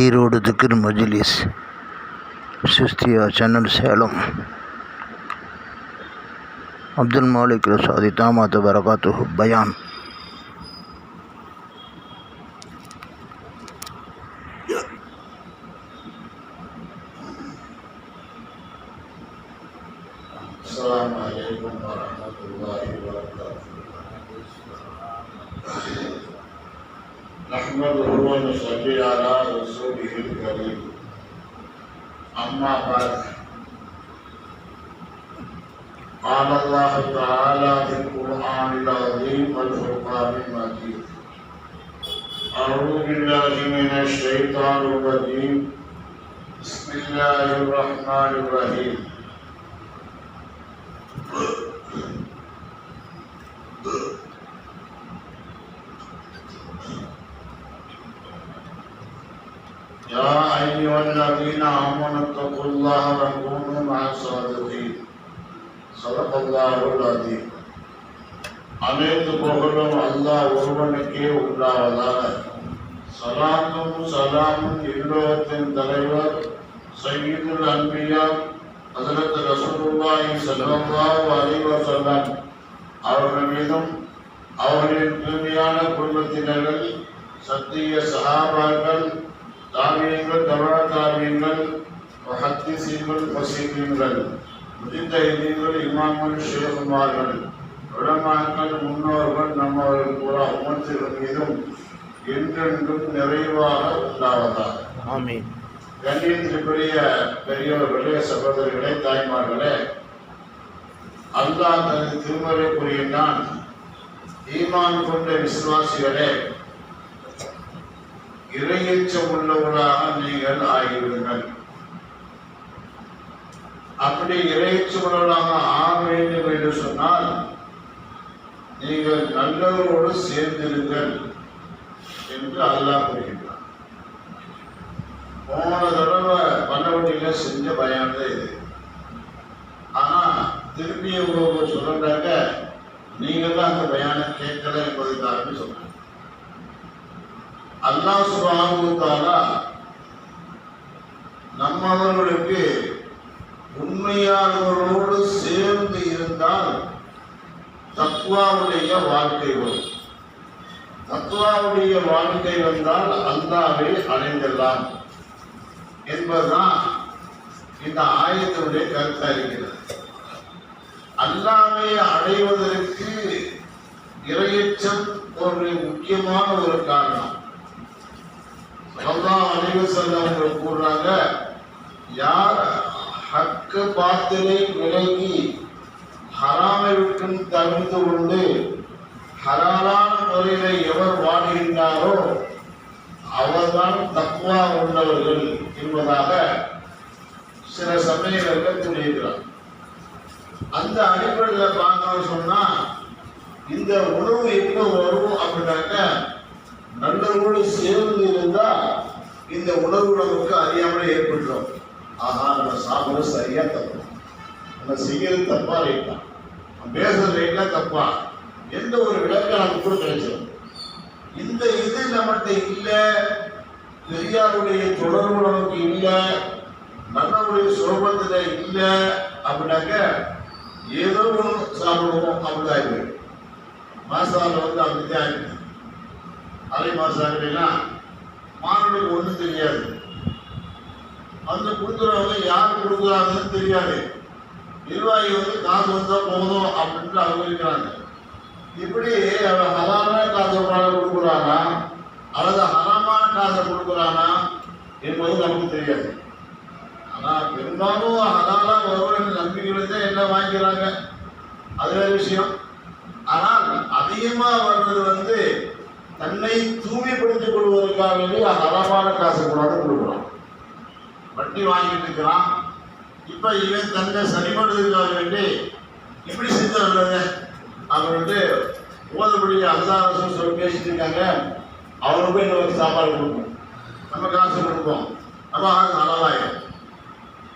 ஈரோடு திக்ர் மஜ்லிஸ் சிஸ்தியா சேனல் சேலம். அப்துல் மாலிக் ரசாதி தாமாத் பரகாத்துஹு பயான். அஸ்ஸலாமு அலைக்கும் வரஹ்மத்துல்லாஹி வபரகாத்துஹு. நஹ்மதுஹு வ நுஸல்லி அலா ரசூலிஹில் கரீம். அம்மா பஅத். قال الله تعالى في القرآن العظيم والفرقان المجيد. أعوذ بالله من الشيطان الرجيم. بسم الله الرحمن الرحيم. يا أيها الذين آمنوا اتقوا الله وكونوا مع الصادقين. صدق الله العظيم. அனைத்து புகழும் அல்லாஹ் ஒருவனுக்கே உண்டாவதாக. சலாத்தும் சலாமும் இல்லத்தின் தலைவர் சய்யிதுல் அன்பியா ஹஜ்ரத் ரசூலுல்லாஹி ஸல்லல்லாஹு அலைஹி வஸல்லம் அவர்கள் மீதும் அவர்களின் தூய்மையான குடும்பத்தினர்கள், சத்திய சஹாபாக்கள், தாபியீன்கள், தபா தாபியீன்கள், முஹத்திஸீன்கள், ஃபஸீஹீன்கள், முஜ்தஹிதீன்கள், இமாம்கள், ஷேகுமார்கள், உலமாக்கள், முன்னோர்கள், நம்மவர்கள் பூரா உம்மத்தின் மீதும் என்றென்றும் நிறைவாக உண்டாவதாக. ஆமீன். கண்ணியத்திற்குரிய பெரியவர்களே, சகோதரர்களே, தாய்மார்களே, அல்லாஹ் தனது திருமறை கூறுகின்றான், ஈமான் கொண்ட விசுவாசிகளே, இறையச்சம் உள்ளவர்களாக நீங்கள் ஆகிவிடுங்கள். அப்படி இறையச்சம் உள்ளவர்களாக ஆக வேண்டும் என்று சொன்னால் நீங்கள் நல்லவரோடு சேர்ந்திருங்கள் என்று அல்லாஹ் கூறுகின்றான். போன தடவை பல்லவட்டியில செஞ்ச பயான் தான் இது. ஆனா திருப்பி உங்களுக்கு சொல்றாங்க, நீங்க தான் அந்த பயானை கேட்கல என்பதற்காக சொல்றாங்க. அல்லாஹ் சுப்ஹானஹு வ தஆலா நம்மவர்களுக்கு உண்மையானவர்களோடு சேர்ந்து இருந்தால் தக்வாவுடைய வாழ்க்கை வரும். தக்வாவுடைய வாழ்க்கை வந்தால் அல்லாஹ்வை அடைந்தெல்லாம் என்பதுதான் இந்த ஆயத்தினுடைய கருத்தா இருக்கிறது. அல்லாஹ்வை அடைவதற்கு இறையச்சம் ஒரு முக்கியமான ஒரு காரணம். ஸல்லல்லாஹு அலைஹி வஸல்லம் அவர்கள் கூறுறாங்க, யார் ஹக்கு பாத்திலை விலகி ஹராமை விட்டும் தவிர்த்து கொண்டு ஹலாலான முறையில எவர் வாழ்கின்றாரோ அவர்தான் தக்வா உள்ளவர்கள் என்பதாக சில சமயங்கள் கூறியிருக்கிறார். அந்த அடிப்படையில் பார்க்கணும் சொன்னா, இந்த உணவு எப்போ வரும் அப்படின்னாக்க நல்லவர்களோடு சேர்ந்து இருந்தா இந்த உணர்வு நமக்கு அறியாமலே ஏற்பட்டுரும். ஆஹா, நம்ம சாப்பிட சரியா தப்பு, நம்ம செய்யறது தப்பா ரைட்டா, பேசுறது ரைட்டா தப்பா எந்த ஒரு விளக்கம் நமக்கு கூட கிடைச்சிடும். இந்த இது நம்மகிட்ட இல்லை, பெரியாருடைய தொடர்பு நமக்கு இல்லை, நல்லவருடைய சுலபத்துல இல்லை அப்படின்னாக்க ஏதோ ஒன்று சாப்பிடுவோம் அப்படிதான் இருக்கு. மாசால அப்படிதான் இருக்கு. அரை மாசாங்கன்னா மாணவர்களுக்கு ஒன்றும் தெரியாது, வந்து கொடுக்குறவங்க யார் கொடுக்குறாங்கன்னு தெரியாது. நிர்வாகி காசு வந்தா போதும் அப்படின்ட்டு அவங்க இருக்கிறாங்க. இப்படி அவன் ஹலாலான காசை கொடுக்குறானா அல்லது ஹராமான காசை கொடுக்குறானா என்பது நமக்கு தெரியாது. ஆனா பெரும்பாலும் ஹலாலா ஒருவரின் நம்பிக்கையில எல்லாம் வாங்கிக்கிறாங்க, அது வேற விஷயம். ஆனால் அதிகமா வர்றது தன்னை தூய்மைப்படுத்திக் கொள்வதற்காக வேண்டி ஹராமான காசை கூடாது கொடுக்குறான். வட்டி வாங்கிட்டு இருக்கிறான். இப்ப இவன் தன்னை சரிபடுறதுக்காக வேண்டி இப்படி செஞ்சு வர்றது அப்படின்ட்டு ஓதபடி அல்லாஹ் சொல்லி பேசிட்டு இருக்காங்க. அவனுக்கு போய் நமக்கு சாப்பாடு கொடுப்போம், நம்ம காசு கொடுப்போம், நம்ம நல்லாயிடும்.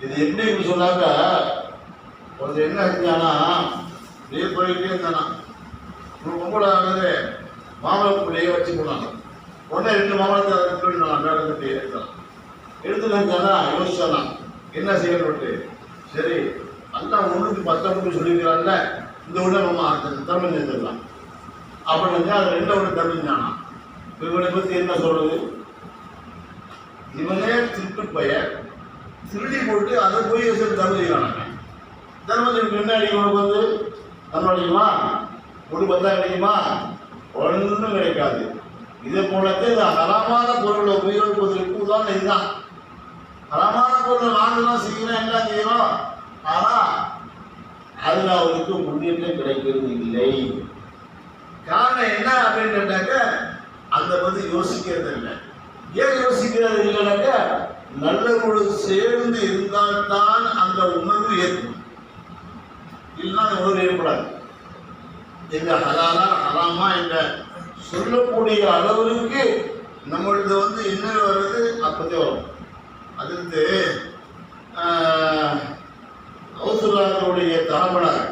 இது எப்படி சொன்னாக்க, ஒரு என்ன செஞ்சானா போயிட்டே இருந்தானா, ஒரு பொம்பளை மாமலை பிள்ளைய வச்சு போனாங்க. உடனே 2 மாவட்டத்தை அதை சொல்லி நான் மேடத்துக்கு எடுத்துக்கலாம் யோசிச்சானா என்ன செய்யணும்ட்டு. சரி அல்லா 1:19 சொல்லியிருக்கிறான்ல, இந்த உடனே நம்ம தமிழ் செஞ்சிடலாம் அப்படின்னு அது 2 விட தமிழ்ஞ்சானா. இவனை பற்றி என்ன சொல்றது? இவனே திருட்டு பையன் திருடி போட்டு அதை போய் தமிழ்கிறானாங்க. தர்மத்துக்கு பின்னாடி உனக்கு வந்து நம்ம அடிக்குமா, ஒரு 10 கிடைக்குமா? ஒன்றும் கிடைக்காது. இதே போலத்தான் இந்த ஹராமான பொருளை உபயோகிப்பதற்கு உதாரணம் இதுதான். ஹராமான பொருளை வாங்கலாம், செய்யலாம், எல்லாம் செய்யலாம். ஆனால் அதில் அவருக்கு முன்னேற்றம் கிடைக்கிறது இல்லை. காரணம் என்ன அப்படின்னு கேட்டாக்க அந்த பற்றி யோசிக்கிறது இல்லை. ஏன் யோசிக்கிறது இல்லைனாக்க நல்லவரோடு சேர்ந்து இருந்தால்தான் அந்த உணர்வு ஏற்படும். இல்லைன்னா அந்த உணர்வு ஏற்படாது. எங்க ஹலாலா ஹராமா என்ற சொல்லக்கூடிய அளவுக்கு நம்மளது வந்து என்ன வருது அப்போதே வரும். அது வந்து அவசரத்துடைய தாமனார்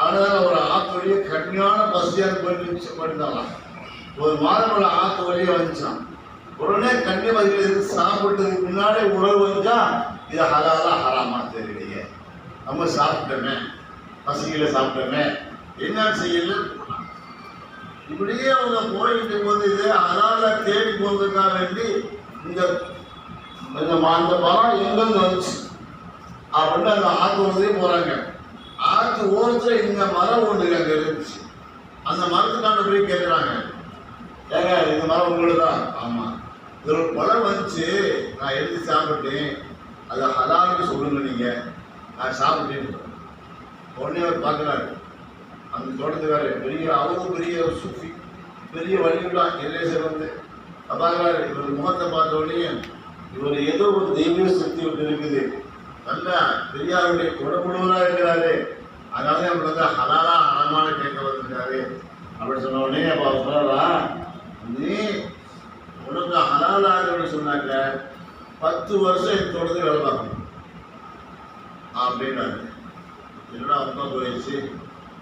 அதனால ஒரு ஆத்து வழியே கடுமையான பசியாக போயிட்டு பண்ணிட்டாங்களாம். ஒரு மாதம் ஆத்து வழியே வந்துச்சான். உடனே கண்ணி வகையில் சாப்பிட்டதுக்கு முன்னாடி உணவு வந்துச்சா இது ஹலாலா ஹராமா தெரியலையே, நம்ம சாப்பிட்டோமே, பசிகளை சாப்பிட்டோமே, என்ன செய்யல. இப்படியே அவங்க போயிட்டு போது இது ஹலாலா தேடி போகிறதுக்காக வேண்டி இந்த பழம் எங்கேருந்து வந்துச்சு அப்படின்னு அந்த ஆற்று ஓரத்தையே போகிறாங்க. ஆற்று ஓரத்தில் இந்த மரம் ஒன்று அங்கே இருந்துச்சு. அந்த மரத்துக்கான போய் கேட்குறாங்க, ஏங்க இந்த மரம் உங்களுக்கு தான்? ஆமாம், இது ஒரு பழம் வந்துச்சு, நான் எடுத்து சாப்பிட்டேன், அதை ஹலாலுக்கு சொல்லுங்க நீங்கள், நான் சாப்பிட்டேன்னு. உடனே அவர் பார்க்குறாரு அந்த தோட்டத்துக்காரு, பெரிய அவரும் பெரிய சூஃபி, பெரிய வழியுள்ளான் எல்லேசர் வந்து பார்க்குறாரு. இவர் முகத்தை பார்த்த உடனே இவர் ஏதோ ஒரு தெய்வீக சக்தி ஒன்று இருக்குது, நல்ல பெரியாருடைய குடமுழுவராக இருக்கிறாரு, அதனால அவர் வந்து ஹலாலா ஹராமான கேட்க வந்திருக்காரு அப்படின்னு சொன்ன உடனே அப்போ அவர் சொல்லலாம், நீ உனக்கு ஹலாலாக சொன்னாக்க 10 வருஷம் இந்த தோட்டத்தில் வேலை பார்க்கணும் அப்படின்னாரு. என்னடா ரொம்ப போயிடுச்சு,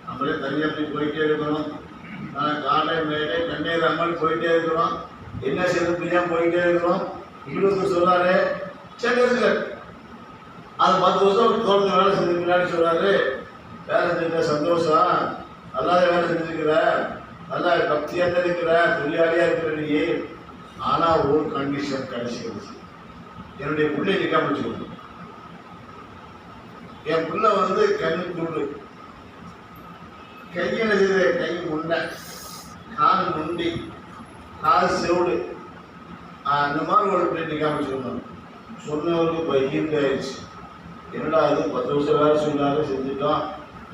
நம்மளே தனியாக போயிட்டே இருக்கணும், காலை மேலே கண்ணீர் அம்மல் போயிட்டே இருக்கிறோம், என்ன செய்யறது பிரியாம போயிட்டே இருக்கிறோம், இவ்வளவு சொல்லாரு. சரி இருக்கு அது 10 வருஷம் தோட்டத்தில் வேலை செஞ்சு பின்னாடி சொல்றாரு, வேலை செஞ்ச சந்தோஷம், நல்லா வேலை செஞ்சுருக்கிற, நல்லா பக்தியாக இருக்கிற, தொழிலாளியாக இருக்கிற நீ. ஆனால் ஒரு கண்டிஷன் கடைசி வந்துச்சு, என்னுடைய பிள்ளை நிற்காம வச்சுக்கணும். என் பிள்ளை வந்து கண்ணு துண்டு, கையில் செய்த கை முண்டை, கால் முண்டி, கால் செவுடு, அந்த மாதிரி ஒரு பிள்ளை நிற்காம வச்சுக்கணும். சொன்னவருக்கு பகிர்ந்து ஆயிடுச்சு. என்னடா அது 10 வருஷம் வேலை சொன்னாரு, செஞ்சுட்டோம்,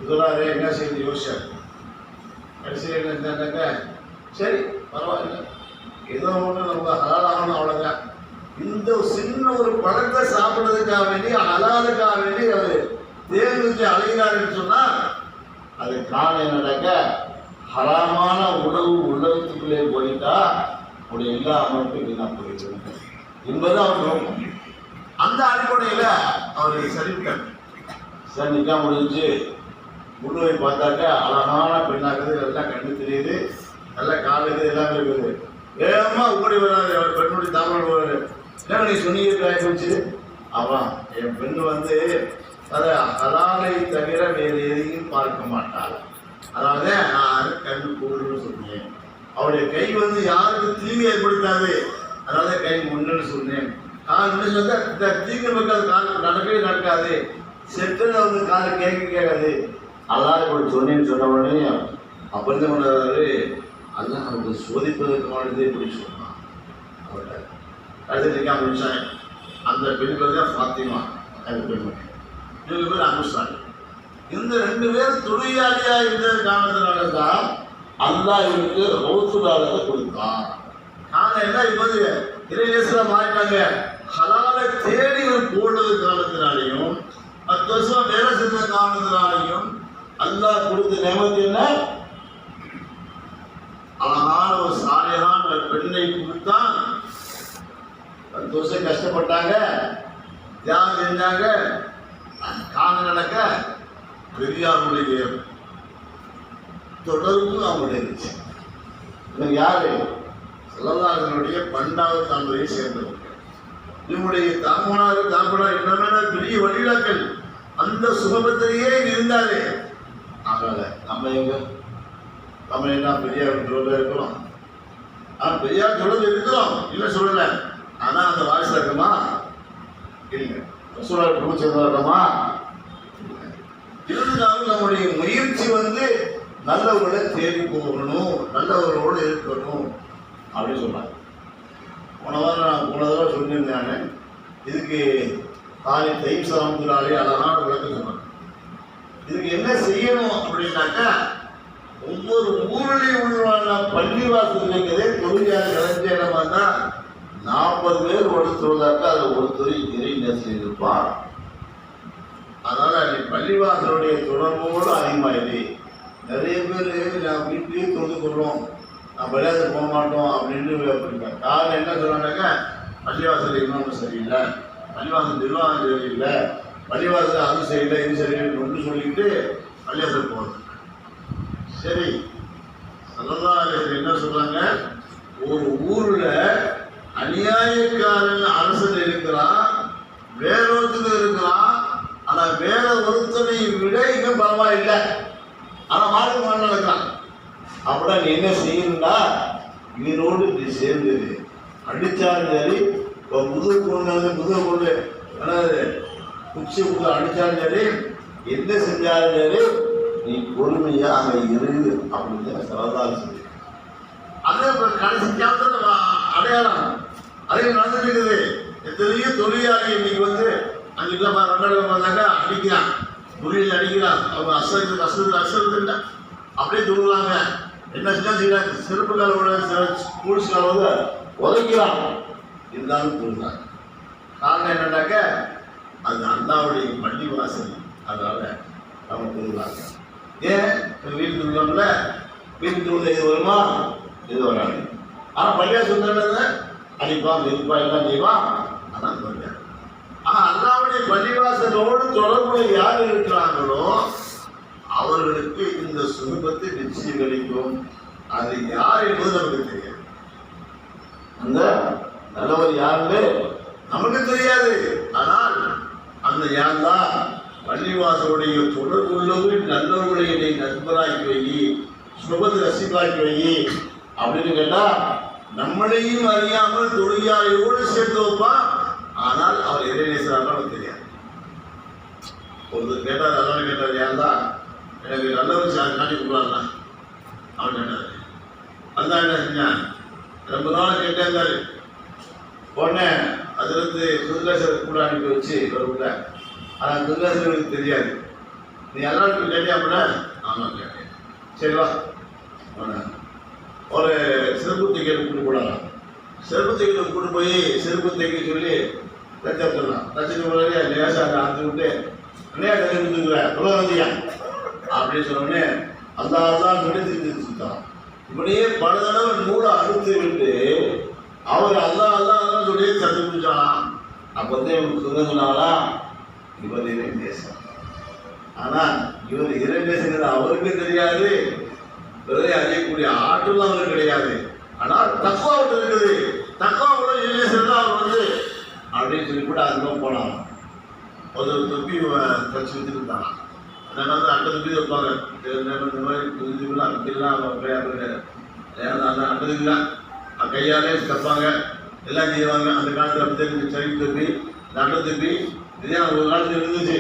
இதெல்லாம் என்ன செய்யுது யோசிச்சார். கடைசியில் என்ன செஞ்சாங்க, சரி பரவாயில்ல, ஏதோ ஒன்று நமக்கு ஹலாலாகணும், அவ்வளோதான். இந்த சின்ன ஒரு பழத்தை சாப்பிட்றதுக்காக வேண்டி ஹலாலுக்காக வேண்டி அது தேர்ந்தெடுத்து அழைகிறாருன்னு சொன்னால் அது காரணம் நடக்க ஹராமான உணவு உள்ளத்துக்குள்ளே போயிட்டா அவருடைய எல்லா அமர்வுக்கும் வீணாக போயிடுது என்பது அவர் நோக்கம். அந்த அடிப்படையில் அவர் சரிவிட்டார். சரி நிற்காம முடிஞ்சு முன்னுவை பார்த்தாக்க அழகான பெண்ணாக்குது, எல்லாம் கண்டு தெரியுது, நல்லா காலுது, எல்லாம் இருக்குது. வேகமாக ஓடி வராது, அவர் பெண்ணுடைய தாமரை வராது. ஏன்னா நீ சொன்னீங்க போச்சு. அவன் என் பெண்ணு வந்து அதை ஹலாலை தவிர வேறு எதையும் பார்க்க மாட்டாள், அதாவது நான் கண்ணு கூடுன்னு சொன்னேன். அவருடைய கை வந்து யாருக்கு தீங்கு ஏற்படுத்தாது, அதனால கை முன்னு சொன்னேன். கால் முன்னு சொன்னா இந்த தீங்கு மக்கள் கால் நடக்கவே நடக்காது, செட்டில் வந்து கால் கேட்காது, அதான் இப்படி சொன்னேன்னு சொன்ன உடனே அப்போ என்ன பண்ணுறாரு, அதான் அவருக்கு சோதிப்பதற்கு மாட்டது இப்படி சொன்னான். அவர்கிட்ட அடுத்து நிற்காம முடிச்சாங்க. அந்த பெண் பேர் தான் ஃபாத்திமா, அந்த பெண்மணி, இவங்க பேர் அனுஷாங்க. இந்த 2 பேர் தொழிலாளியாக இருந்தது காரணத்தினால தான் அல்லாஹ் இவருக்கு ரவுசுலாலத்தை கொடுத்தான். காரணம் என்ன, இப்போது இறைநேசராக மாறிட்டாங்க. ஹலாலை தேடி ஒரு போடுறது காரணத்தினாலையும் 10 வருஷம் வேலை செஞ்ச காரணத்தினாலையும் அல்லாஹ் கொடுத்த நியமத்து என்ன, அழகான ஒரு சாலையான ஒரு பெண்ணை கொடுத்தான். 10 வருஷம் கஷ்டப்பட்டாங்க, தியாகம் செஞ்சாங்க. காலம் நடக்க பெரியாருடைய தொடர்பு அவங்களுடைய இருந்துச்சு. யாரு ஸல்லல்லாஹு பண்டாவது தலைமுறையை சேர்ந்தவங்க. இவனுடைய தாமனார் என்னன்னா பெரிய வழிகாக்கள், அந்த சுகபத்திலேயே இருந்தாரு. அதனால நம்ம என்ன பெரியார் சொல்ல இருக்கிறோம், பெரியார் சொல்றது இருக்கிறோம், இல்லை சொல்லல. ஆனா அந்த வாரிசா இருக்குமா? இல்லை. ரசூலுல்லாஹ் குடும்பம் சேர்ந்தா இருக்குமா? இருந்தாலும் நம்முடைய முயற்சி நல்லவர்களை தேடி போகணும், நல்லவர்களோடு இருக்கணும் அப்படின்னு சொன்னாங்க. போன தடவை சொல்லியிருந்தாங்க. இதுக்கு தாலி தைம் சலாமுல்லாலே அழகான விளக்கம் சொன்னாங்க. இதுக்கு என்ன செய்யணும் அப்படின்னாக்கா, ஒவ்வொரு ஊரிலையும் உள்ள பள்ளிவாசல்ங்கிறதே தொழிலாளர் இளைஞ இடமா தான் 40 பேர் ஒருத்தருவதாக்கா அதில் ஒருத்தர் இறை நேசம் இருப்பார். அதனால நீ பள்ளிவாசலுடைய தொடர்போடு அதிகமாயிடு. நிறைய பேர் நான் வீட்லேயே தொழுது கொள்றோம், நான் விளையாட போக மாட்டோம் அப்படின்னு அப்படிங்க. காரணம் என்ன சொல்றாங்கன்னாக்கா, பள்ளிவாசல் இன்னொன்று சரியில்லை, பள்ளிவாசல் நிர்வாகம் சரியில்லை, பள்ளிவாசல் அது சரியில்லை இது சரியில்லை ஒன்று சொல்லிட்டு பள்ளிவாசல் போகிறது. சரி, ஸல்லல்லாஹு என்ன சொல்றாங்க, ஒரு ஊர்ல அநியாயக்காரன் அரசன் இருக்கிறான், வேறொருத்தர் இருக்கிறான். ஆனா வேற ஒருத்தனை விட இங்க பரவாயில்லை, ஆனா மாடு மாடு நடக்கிறான். அப்படின்னா நீ என்ன செய்யணும்னா, இவனோடு நீ சேர்ந்து அடிச்சாலும் சரி, முதுகு கொண்டு குச்சி கொண்டு அடிச்சாலும் சரி, என்ன செஞ்சாலும் சரி, நீ பொறுமையா அங்க இரு அப்படின்னு சரதால் சொல்லி. அதே கடைசி காலத்துல அடையாளம் அதே நடந்துட்டு இருக்குது. எத்தனையோ தொழிலாளி இன்னைக்கு அன்னைக்கு பார்த்தாக்கா அடிக்கிறான், தொழில் அடிக்கிறான். அவங்க அசது இல்லை, அப்படியே தூங்குறாங்க. என்ன செய்யறாங்க, செருப்பு காலோட கூடிச்சு காலோட உதைக்கிறான், இருந்தாலும் தூங்குறாங்க. காரணம் என்னன்னாக்க, அது அல்லாவுடைய பள்ளி வாசல், அதனால அவங்க தூங்குறாங்க. ஏன் வீட்டு உள்ளவங்கள வீட்டு தூங்க இது வருமா, இது வராது. ஆனால் பள்ளிவாசல் சொன்னது அடிப்பான் இருப்பா எல்லாம் செய்வான். ஆனால் சொல்ல அல்லாவுடைய பள்ளிவாசலோடு தொடர்புடைய யார் இருக்கிறாங்களோ அவர்களுக்கு இந்த சுகபத்தை நிச்சயம் கிடைக்கும். அது யார் என்பது நமக்கு தெரியாது. அந்த நல்லவர் யாருன்னு நமக்கு தெரியாது. ஆனால் அந்த யார் தான் பள்ளிவாசலுடைய தொடர்பு உள்ளது, நல்லவர்களை நீ நண்பராக்கி வை, சுகபத்தை ரசிப்பாக்கி வை அப்படின்னு கேட்டா, நம்மளையும் அறியாமல் தொழிலாளியோடு சேர்த்து வைப்பான். ஆனால் அவர் இறைநேசராக அவனுக்கு தெரியாது. ஒருத்தர் கேட்டார், அதனால கேட்டார், ஏன்டா எனக்கு நல்லவர் காட்டி கொடுக்குறாங்களா அவன் கேட்டார். அதான் என்ன செஞ்சான், ரொம்ப நாள் கேட்டாரு. உடனே அதுலேருந்து சுந்தரேசர் கூட அனுப்பி வச்சு வரும்ல. ஆனால் சுந்தரேசருக்கு தெரியாது. நீ எல்லாருக்கும் கேட்டியா அப்படின்னா? ஆமாம் கேட்டேன். சரிவா, ஒரு செருப்பு தைக்கிறது கூட்டு போடலாம். செருப்பு தைக்கிறது கூட்டு போய் செருப்பு தைக்க சொல்லி தச்சு சொல்லலாம். தச்சுட்டு போனாலே லேசாக அறுத்து விட்டு நிறையா தச்சு கொடுத்துருக்குறேன் உலகந்தியா அப்படின்னு சொன்னோடனே அந்த தான் சொல்லி திருச்சி சுத்தான். இப்படியே பல தடவை நூலை அறுத்து விட்டு அவர் அதான் சொல்லி தச்சு குடிச்சாலாம். அப்போ வந்து இவருக்கு சொன்னாங்களா, இவர் இறை தேசம். ஆனால் இவர் இறை தேசங்கிறது அவருக்கு தெரியாது, பிறரை அறியக்கூடிய ஆற்றல் அவருக்கு கிடையாது. ஆனால் தக்குவா விட்டு இருக்குது, தக்குவா கூட இறை தேசம் அவர் அப்படின்னு சொல்லி கூட அதுதான் போனாங்க. ஒரு தொப்பி தச்சு வச்சுட்டு இருந்தாங்க. அதனால அந்த தொப்பி வைப்பாங்க. இந்த மாதிரி புதுலாம் அப்படிலாம் அந்த அண்டதுக்குலாம் கையாலே தப்பாங்க, எல்லாம் செய்வாங்க. அந்த காலத்தில் அப்படி சரி தொப்பி, நட்ட தொப்பி இதுதான் ஒரு காலத்தில் இருந்துச்சு.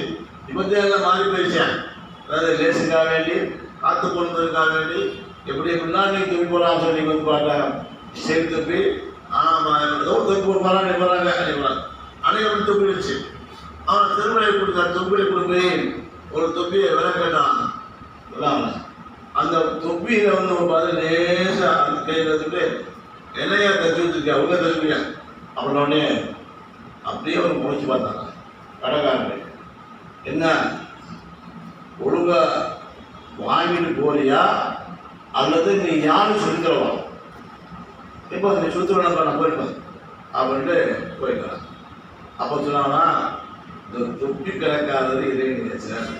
இப்போதையெல்லாம் மாறி போயிடுச்சேன். அதாவது லேசுக்காக வேண்டி, காற்று போனதுக்காக வேண்டி எப்படி எப்படின்னா நீங்கள் தொப்பி போகலாம் சொல்லி பார்த்தாங்க. சரி தொப்பி ஏதோ தொப்பி போடுறாங்க நினைப்பாங்க அனைவராங்க. அனைவரும் தொப்பி வச்சு அவன் திருமணை கொடுத்தார். தொப்பியை கொடுப்பே ஒரு தொப்பியை விலை கேட்டான். அந்த தொப்பியில பார்த்து லேசாக அந்த கையில் வச்சுட்டு என்னையா தச்சு வச்சுருக்கேன், அவங்க தச்சுக்கியா அப்படின்னோடனே அப்படியே ஒரு முடிச்சு பார்த்தாங்க கடைக்காரன். என்ன ஒழுங்கா வாங்கிட்டு போறியா அல்லது நீ யாரும் சொல்லித்தரவா? இப்போ நீ சுற்றுலா நான் போயிருப்பேன் அப்படின்ட்டு போயிருக்கிறேன். அப்போ சொன்னாங்கன்னா, இந்த தொப்பி கடைக்காரர் இறைநேசர்,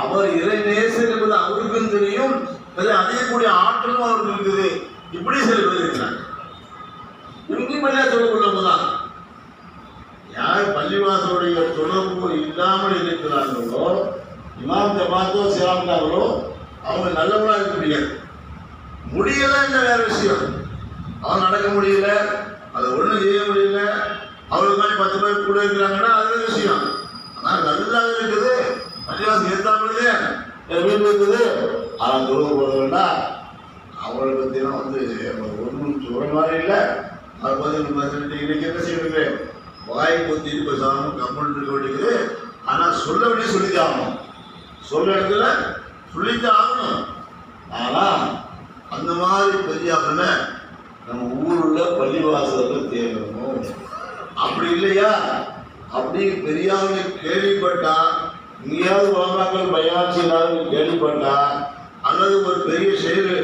அவர் இறைநேசர் என்பது அவருக்கும் தெரியும், அதிகக்கூடிய ஆற்றலும் அவருக்கு இருக்குது. இப்படி சில பேர் இருக்கிறாங்க. இவங்க பள்ளியா தொடர்பு உள்ளவங்க தான். யார் பள்ளிவாசலுடைய தொடர்பு இல்லாமல் இருக்கிறார்களோ, இமாம் ஜமாத்தோ சேராங்களோ, அவங்க நல்லவங்களா இருக்க முடியாது. முடியல இந்த வேற விஷயம். அவன் நடக்க முடியல, அதை ஒன்றும் செய்ய முடியல, அவருக்கு மாதிரி 10 பேர் கூட இருக்கிறாங்கன்னா அது விஷயம். ஆனால் நல்லதாக இருக்குது, பள்ளிவாசம் ஏற்றாமலே வீடு இருக்குது. ஆனால் தொழுக போகிறதுன்னா அவங்களை பற்றினா ஒன்றும் சொல்கிற மாதிரி இல்லை. அதை பற்றி இன்னைக்கு என்ன செய்யுது, வாய் பொத்தி பேசாமல் கம்பெனி இருக்க வேண்டியது. ஆனால் சொல்ல வேண்டிய சொல்லித்தான் ஆகணும், சொல்ல இடத்துல சொல்லித்தான் ஆகணும். ஆனால் அந்த மாதிரி பெரியாவில் நம்ம ஊரில் பள்ளிவாசல்கள் தேடணும். அப்படி இல்லையா, அப்படி பெரியாவை கேள்விப்பட்டா, இங்கேயாவது உலமாக்கள் பயாட்சியாவது கேள்விப்பட்டா, அல்லது ஒரு பெரிய செயல்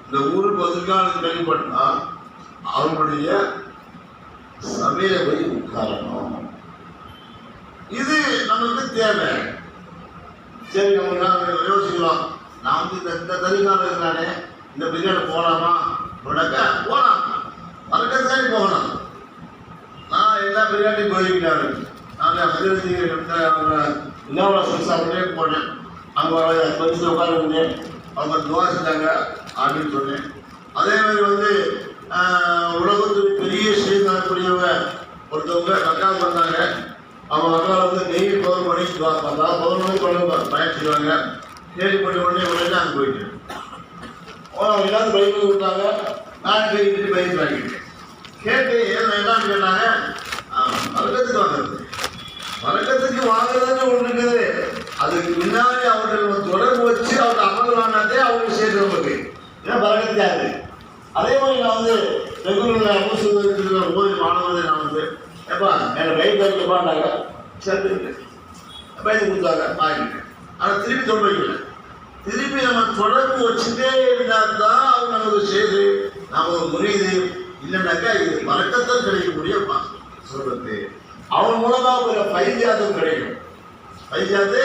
இந்த ஊருக்கு வந்திருக்கான்னு கேள்விப்பட்டா, அவங்களுடைய சபையில போய் உட்காரணும். இது நமக்கு தேவை. சரி, நம்ம யோசிக்கலாம், நான் இந்த தரிகாலம் இருக்கிறானே, இந்த பிரியாணி போகலாமா உனக்க போகலாம், மறக்கத்தானே போகலாம். நான் எல்லா பிரியாணியும் போயிருக்காரு. நான் மதிரசி சாப்பிட்டே போனேன். அவங்க பரிசு உட்காந்துருந்தேன், அவங்க துவா செஞ்சாங்க அப்படின்னு சொன்னேன். அதே மாதிரி உலகத்துக்கு பெரிய செய்யக்கூடியவங்க ஒருத்தவங்க அக்கா பண்ணாங்க. அவங்க அக்கா நெய் 11 மணிக்கு பார்த்தா 11 மணிக்கு கொண்டு பயன் செய்வாங்க. கேள்விப்பட்ட உடனே அங்கே போயிட்டேன். அவங்க எல்லாரும் பைக் கொடுத்தாங்க. நான் கேட்டு பைக் வாங்கிட்டேன். கேட்டு என்னன்னு கேட்டாங்க, வழக்கத்துக்கு வாங்குறது. வழக்கத்துக்கு வாங்குறதுன்னு ஒன்று இருக்குது. அதுக்கு முன்னாடி அவர்கள் தொடர்பு வச்சு அவங்க அமல் வாங்கினதே அவங்களுக்கு சேர்த்து நமக்கு ஏன்னா வழக்கத்தையாது. அதே மாதிரி நான் ரெகுலரில் அமுசுவதற்கு போது மாணவர்களை நான் எப்பா மேலே பைக் வைக்கப்பாண்டாங்க, சரி பைக் கொடுத்தாங்க வாங்கிட்டேன். ஆனால் திருப்பி தொடர்பு வைக்கல. திருப்பி நம்ம தொடர்பு வச்சுட்டே இருந்தால் தான் அவங்க நமக்கு செய்து நமக்கு புரியுது. இல்லைன்னாக்கா இது வழக்கத்தில் கிடைக்கக்கூடிய சொல்றது. அவன் மூலமாக ஒரு பைஜாத்தம் கிடைக்கும், பைஜாத்து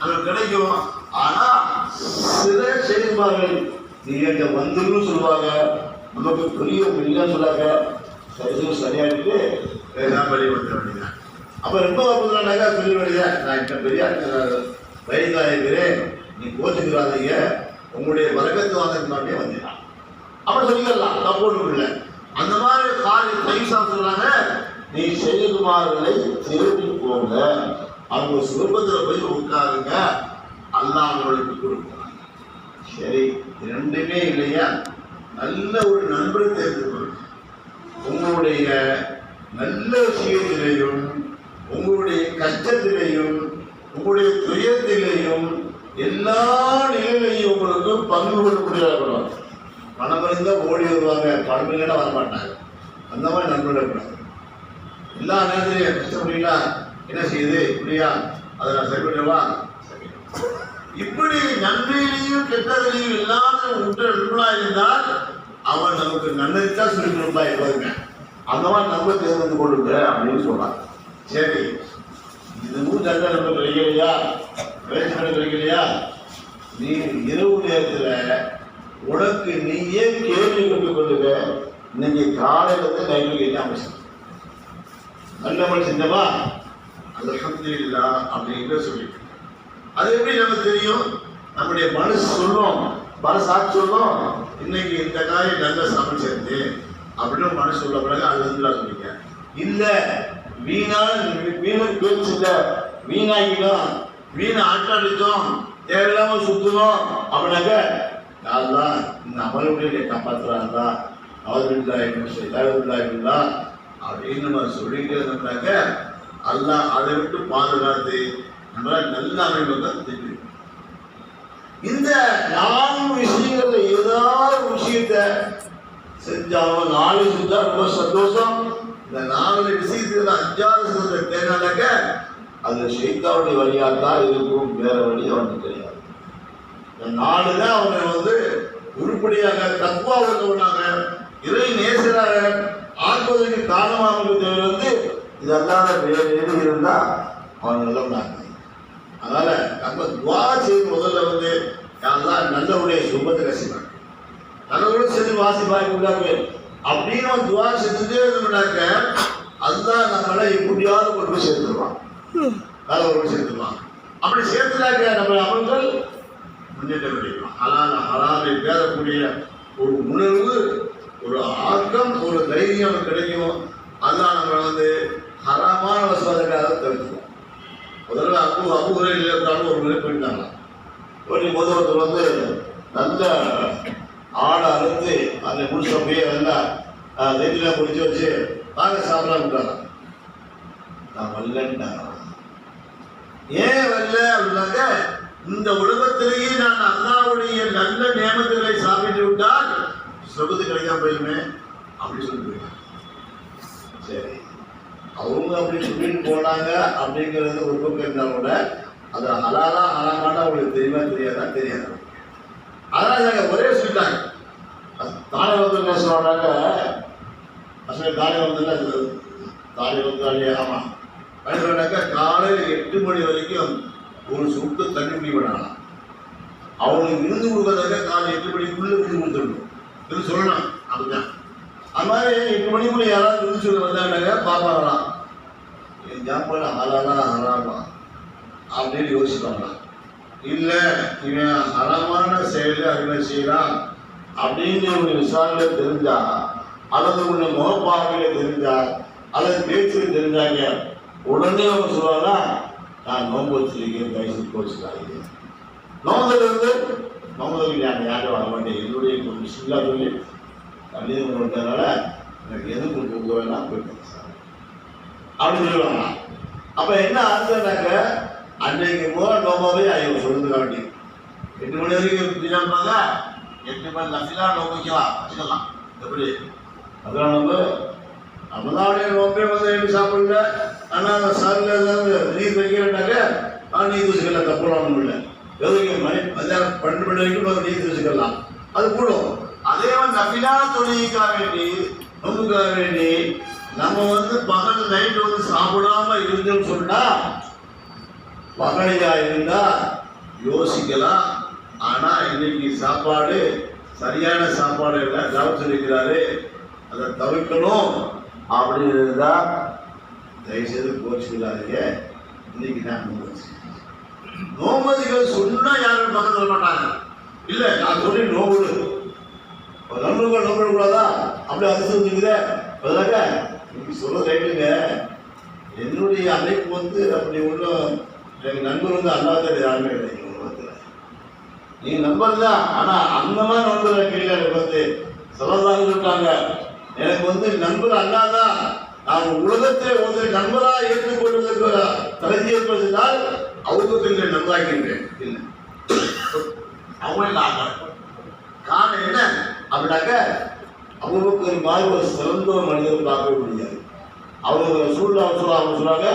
நமக்கு கிடைக்கும். ஆனால் சில செய்வார்கள் நீங்க வந்துன்னு சொல்லுவாங்க, நமக்கு புரிய இல்லைன்னு சொல்லாங்க, சரியாகிட்டு பேசாம வெளியே வந்துட வேண்டியதான். அப்போ ரொம்ப வப்புனாக்கா சொல்ல வேண்டியதா, நான் இன்னும் பெரிய வயதாகிறேன், நீ கோச்சுக்கிறாதீங்க, உங்களுடைய வழக்கத்து வாங்கறதுனாலே வந்துட்டான் அப்படி சொல்லிக்கலாம், தப்போடு இல்லை. அந்த மாதிரி காரியம் பைசா சொல்றாங்க, நீ செய்யுமாறுகளை திருப்பி போங்க, அவங்க சுரூபத்தில் போய் உட்காருங்க, அல்லாஹ் உங்களுக்கு கொடுப்பாங்க. சரி, ரெண்டுமே இல்லையா, நல்ல ஒரு நண்பரை தேர்ந்து கொள்ளுங்க. உங்களுடைய நல்ல விஷயத்திலையும் உங்களுடைய கஷ்டத்திலையும் உங்களுடைய துயரத்திலையும் எல்லா நிலையிலையும் உங்களுக்கு பங்கு கொள்ளக்கூடிய பணம் இருந்தால் ஓடி வருவாங்க, பணம் இல்லைன்னா வரமாட்டாங்க. அந்த மாதிரி நண்பர்கள் எல்லா நேரத்திலையும் கஷ்டப்படுறீங்களா, என்ன செய்யுது இப்படியா, அதை நான் சரி பண்ணுவா. இப்படி நன்மையிலையும் கெட்டதிலையும் இல்லாத நண்பனா இருந்தால் அவன் நமக்கு நன்மைத்தான் சொல்லி கொடுப்பா இருப்பாங்க. அந்த மாதிரி நம்ப தேர்ந்து கொடுங்க அப்படின்னு சொல்றான். சரி, இதுவும் நல்ல நம்ம கிடைக்கலையா, வேலை கிடைக்கலையா, நீ இரவு நேரத்தில் உனக்கு நீயே கேள்வி கொண்டு கொள்ளுங்க. இன்னைக்கு காலையில நைட்டுக்கு என்ன அவசியம், நல்லவன் செஞ்சவா அல்ஹம்துலில்லாஹ் அப்படின்னு சொல்லிட்டு, அது எப்படி நமக்கு தெரியும்? நம்முடைய மனசு சொல்லும், மனசாட்சி சொல்லும், இன்னைக்கு இந்த காரியம் நல்ல சமைச்சிருந்து அப்படின்னு மனசு சொல்ல பிறகு அது வந்து சொல்லிங்க. இல்லை வீணு பேச்சு இல்லை, வீணாகிடும், வீணை ஆட்டாடிச்சோம், தேவையில்லாம சுத்தணும் அப்படின்னாக்க யாருதான் இந்த அமலுடைய காப்பாற்றுறாங்களா, அவருல்லா அப்படின்னு நம்ம சொல்லிட்டு இருந்தோம்னாக்க அல்லாஹ் அதை விட்டு பாதுகாத்து நம்மளால நல்ல அமைப்பு தெரியும். இந்த 4 விஷயங்கள்ல ஏதாவது விஷயத்தை செஞ்சாலும் 4 செஞ்சா ரொம்ப சந்தோஷம். இந்த 4 விஷயத்துல 5வது சொல்ற தேனாக்க அது ஷைத்தானுடைய வழியாக தான் இருக்கும், வேற வழி அவனுக்கு தெரியாது. இந்த 4 தான் அவனை உருப்படியாக தக்குவா உள்ளவனாக இறை நேசராக ஆக்குவதற்கு காரணமாக இதெல்லாம் வேறு எது இருந்தா அவன் நல்லவனாக. அதனால நம்ம துவா செய்து முதல்ல யாரெல்லாம் நல்லவுடைய சுபத்தை ரசிப்பாங்க, நல்லவர்களும் செஞ்சு வாசிப்பாங்க. அப்படின்னு ஒரு துவா செஞ்சுட்டே இருந்தோம்னாக்க அதுதான் நம்மளை எப்படியாவது கொண்டு போய் சேர்த்துருவான், வேலை கொண்டு போய் சேர்த்துருவான். அப்படி சேர்த்துனாக்க நம்ம அமல்கள் முன்னேற்றம் கிடைக்கும். ஹலாலை பேசக்கூடிய ஒரு உணர்வு, ஒரு ஆக்கம், ஒரு தைரியம் கிடைக்கும். அதுதான் நம்ம ஹராமான வசதிக்காக தவிர்த்துவோம். முதல்ல அபுகுரையில் இருந்தாலும் ஒரு முறை போயிட்டாங்க. ஒருத்தர் நல்ல ஆடை அறுத்து அந்த முடிச்ச அப்படியே நல்லா நெத்தில பிடிச்சி வச்சு வாங்க சாப்பிடலாம் விட்டாங்க. நான் வரலன்ட்டாங்க. ஏன் வரல அப்படின்னாக்க, இந்த உலகத்திலேயே நான் அல்லாவுடைய நல்ல நியமத்துகளை சாப்பிட்டு விட்டால் சொகுது கிடைக்காம போயிருமே அப்படின்னு சொல்லி போயிருக்காங்க. சரி, அவங்க அப்படி சொல்லிட்டு போனாங்க அப்படிங்கிறது ஒரு பக்கம் இருந்தால் கூட அது ஹலாலா ஹராமானா அவங்களுக்கு தெரியுமா தெரியாது. அதனால ஒரே சொல்லிட்டாங்க. தானே வந்து என்ன சொல்றாங்க, தானே வந்து ஆமா சொன்னாக்கா காலையில் 8 மணி வரைக்கும் ஒரு சுட்டு தண்ணி குடி பண்ணலாம். அவங்களுக்கு விருந்து கொடுக்கறதாக்க காலை 8 மணிக்குள்ள விருந்து கொடுத்துடணும். இது சொல்லணும். அப்படிதான் அது மாதிரி 8 மணிக்குள்ள யாராவது விருந்து சொல்ல வந்தாங்க பார்ப்பாங்களாம், என் ஜாப்பாடு ஹலாலா ஹராமா அப்படின்னு யோசிப்பாங்களாம். இல்லை இவன் ஹராமான செயலில் அறிவை செய்யலாம் அப்படின்னு ஒரு விசாரணை தெரிஞ்சா, அல்லது உள்ள முகப்பார்வையில தெரிஞ்சா, அல்லது பேச்சு தெரிஞ்சாங்க, உடனே அவங்க சொல்லுவாங்கன்னா நான் நோன்பு வச்சிருக்கேன், வயசு கோச்சுக்காதீங்க. நோம்புதல் யாரும் வர மாட்டேன், என்னுடைய கொஞ்சம் சில்லா சொல்லி கல்யாணம் கொடுத்ததுனால எனக்கு எது கொடுக்க வேணாம் போயிட்டேன் அப்படின்னு சொல்லுவாங்க. அப்போ என்ன ஆச்சுனாக்க, அன்றைக்கு போகிற நோம்பாவே அவங்க சொல்லுறது காட்டி 8 மணி வரைக்கும் இருப்பாங்க. 8 மணி நசிலா நோம்பிக்கலாம் வச்சுக்கலாம். எப்படி அதெல்லாம் நம்மளுடைய நோம்பே எப்படி சாப்பிடல. ஆனால் சாரில் ஏதாவது நீர் வைக்கிறேன்னாக்க நீர் வச்சுக்கலாம், தப்புலாம் இல்லை. எதுக்கு மதியானம் 12 மணி வரைக்கும் நீர் வச்சுக்கலாம், அது கூடும். அதே நபிலா தொழிலுக்காக வேண்டி நோம்புக்காக வேண்டி நம்ம பகல் நைட்டு சாப்பிடாம இருந்தோம்னு சொன்னா பகலையா இருந்தா யோசிக்கலாம். ஆனா இன்னைக்கு சாப்பாடு சரியான சாப்பாடு இல்லை, கவனிச்சிருக்கிறாரு, அதை தவிர்க்கணும் அப்படின்னா தயவுசெய்து கோச்சுக்கிறாருங்க. இன்னைக்கு நான் நோம்பதிகள் சொன்னா யாரும் பக்கத்தில் வர மாட்டாங்க. இல்லை நான் சொல்லி நோம்புடு நண்பர்கள் நோம்பக்கூடாதா அப்படி அதிர்ஷ்ட பதிலாக இன்னைக்கு சொல்ல ரைட்டுங்க. என்னுடைய அமைப்பு அப்படி ஒன்றும் எனக்கு நண்பர் அல்லாத யாருமே கிடையாது உலகத்தில். நீங்க நம்பர் தான், ஆனால் அந்த மாதிரி நண்பர் கிடையாது. சொல்லதாக சொல்லிட்டாங்க, எனக்கு நண்பர் அல்லாதான் நான் உலகத்தை நண்பராக ஏற்றுக்கொள்வதற்கு தகுதி ஏற்படுத்தினால் அவருக்கு நண்பராகின்றேன். இல்லை அவங்க காரணம் என்ன அப்படின்னாக்க, அவங்களுக்கு ஒரு மாதிரி ஒரு சிறந்த ஒரு மனிதர் பார்க்க முடியாது. அவங்க சூழ்நிலை அவங்க சொல்றாங்க,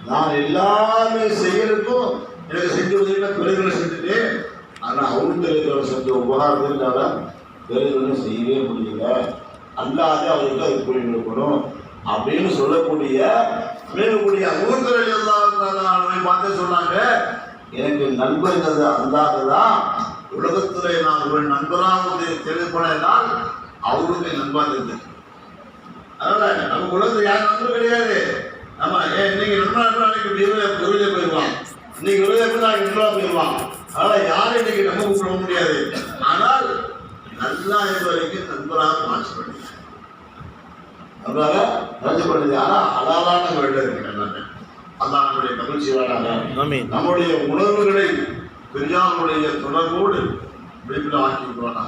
நான் எல்லாமே செய்யறதுக்கும் எனக்கு செஞ்சு பிறகுகளை செஞ்சுட்டு, ஆனால் அவருக்கு இருக்கிற செஞ்ச உபகாரத்தினால பிறகுகளும் செய்யவே முடியல, அல்லாத அவருக்கு அது கூலி கொடுக்கணும் அப்படின்னு சொல்லக்கூடிய அவர்கள் எல்லாரும் பார்த்து சொன்னாங்க, எனக்கு நண்பர்கள் அல்லாததான் உலகத்திலே நான் ஒரு நண்பராக தெரிவிப்பனால் அவருக்கு நண்பாக இருந்தது. அதனால நம்ம உலகத்தில் யாரும் நண்பர் கிடையாது. நம்ம இன்னைக்கு நண்பனாக விருதை போயிடுவான், இன்னைக்கு விருதை போய் நாளைக்கு நண்பராக போயிடுவான். அதனால யாரும் இன்னைக்கு நம்ம கூப்பிட முடியாது. ஆனால் நல்லா வரைக்கும் நண்பராக மாற்றப்படுது, நன்றாக மாற்றப்படுது. ஆனால் அலாலான வேலை இருக்கு எல்லாமே. அதான் நம்முடைய மகிழ்ச்சியாளராக நம்முடைய உணர்வுகளை பெரியாருடைய தொடர்போடு விழிப்பில் ஆக்கி விடுவாங்க.